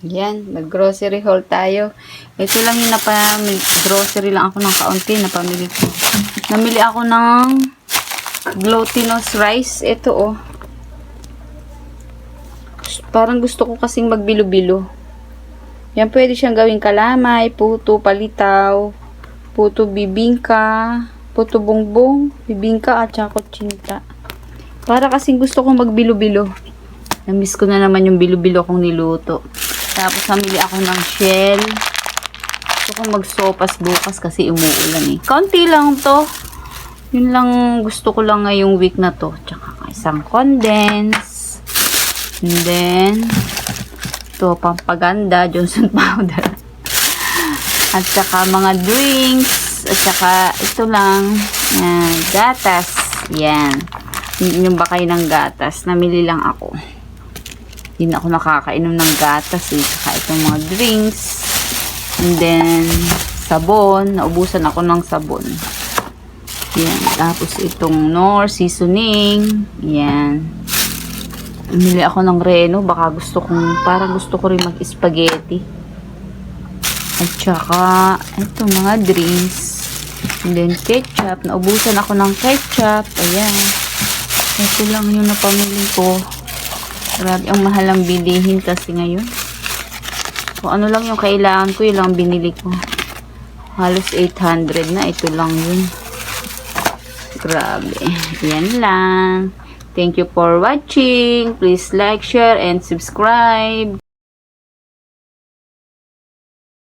Yan, nag-grocery haul tayo. Ito lang yung grocery lang ako ng kaunti, napamili ko. Namili ako ng glutinous rice. Ito oh. Parang gusto ko kasing magbilo-bilo. Yan, pwede siyang gawing kalamay, puto, palitaw, puto bibingka, puto bongbong, bibingka at saka kutsinta. Para kasing gusto kong magbilo-bilo. Namiss ko na naman yung bilo-bilo kong niluto. Tapos namili ako ng shell. Gusto kong magsopas bukas kasi umuulan eh. Konti lang to. Yun lang gusto ko lang ngayong week na to. Tsaka isang condense. And then, ito pampaganda, Johnson powder. At saka mga drinks. At saka ito lang. Yan, gatas. Yan. Yung bakay ng gatas. Namili lang ako. Hindi na ako nakakainom ng gatas eh. Saka itong mga drinks. And then, sabon. Naubusan ako ng sabon. Yan. Tapos itong Knorr seasoning. Yan. Namili ako ng Reno. Baka parang gusto ko rin mag-spaghetti. At saka, itong mga drinks. And then, ketchup. Naubusan ako ng ketchup. Ayan. Ito lang yung napamili ko. Grabe, ang mahal ang bilihin kasi ngayon. Kung ano lang yung kailangan ko, yun lang binili ko. Halos 800 na. Ito lang yun. Grabe. Yan lang. Thank you for watching. Please like, share, and subscribe.